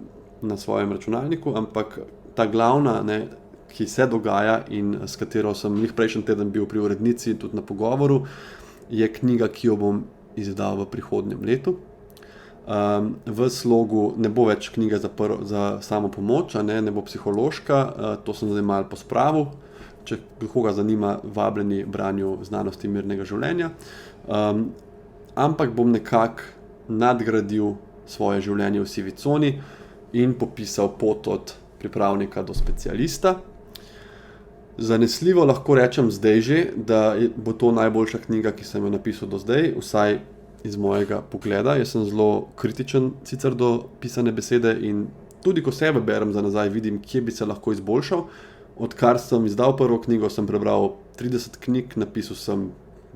svojem računalniku, ampak ta glavna, ki se dogaja in s katero sem prejšnji teden bil pri urednici tudi na pogovoru, je knjiga, ki jo bom izdal v prihodnjem letu. V slogu ne bo več knjiga za samo pomoč, ne bo psihološka, to sem zdaj malo pospravil. Če koga zanima, vabljeni branju znanosti mirnega življenja. Ampak bom nekako nadgradil svoje življenje v sivi coni in popisal pot od pripravnika do specialista. Zanesljivo lahko rečem zdaj že, da bo to najboljša knjiga, ki sem jo napisal do zdaj, vsaj iz mojega pogleda. Jaz sem zelo kritičen sicer do pisane besede in tudi ko sebe berem za nazaj, vidim, kje bi se lahko izboljšal. Odkar sem izdal prvo knjigo, sem prebral 30 knjig, napisal sem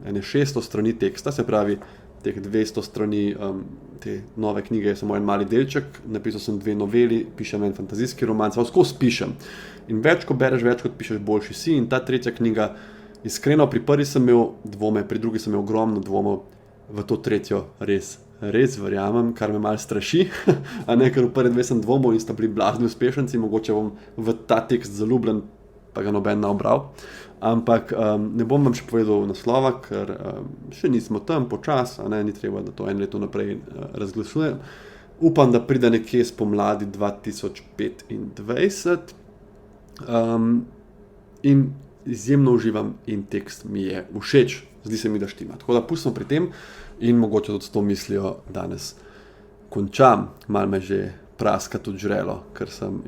600 strani teksta, se pravi, teh 200 strani te nove knjige je samo en mali delček, napisal sem 2 noveli, pišem en fantazijski roman, skozi pišem. In več, ko bereš, več, kot pišeš, boljši si. In ta 3. knjiga, iskreno, pri prvi sem imel dvome, pri drugi sem imel ogromno dvomov, v to 3. res verjamem, kar me malo straši, ker v prvi 2 sem dvomil in sta bili blazni uspešenci, mogoče bom v ta tekst zaljubljen, pa ga noben ne obral. Ampak ne bom vam še povedal naslova, ker še nismo tam počas, ni treba, da to 1 leto naprej razglasujem. Upam, da pride nekje spomladi 2025 in izjemno uživam in tekst mi je všeč, zdi se mi, da štima. Tako da pustimo pri tem in mogoče tudi s to mislijo danes končam. Malo me že praska tudi žrelo, ker sem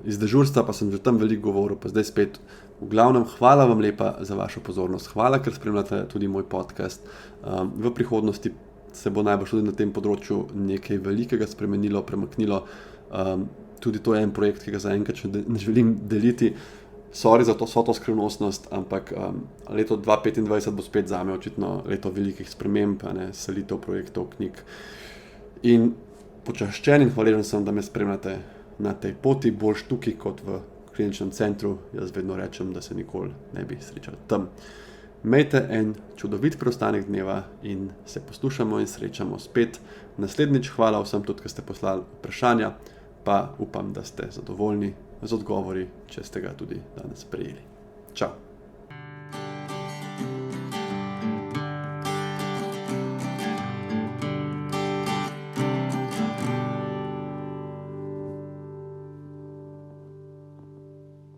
iz dežurstva, pa sem že tam veliko govoril, pa zdaj spet. V glavnem, hvala vam lepa za vašo pozornost. Hvala, ker spremljate tudi moj podcast. V prihodnosti se bo najbolj tudi na tem področju nekaj velikega spremenilo, premaknilo. Tudi to je en projekt, ki ga zaenkrat ne želim deliti. Sorry za to skrivnostnost, ampak leto 2025 bo spet zame očitno leto velikih sprememb, selitev projektov, knjig. In počaščen in hvaležen sem, da me spremljate na tej poti, boljš tukaj kot v kliničnem centru. Jaz vedno rečem, da se nikoli ne bi srečali tam. Imejte en čudovit preostanek dneva in se poslušamo in srečamo spet naslednjič. Hvala vsem tudi, ki ste poslali vprašanja, pa upam, da ste zadovoljni z odgovori, če ste ga tudi danes prejeli. Čau!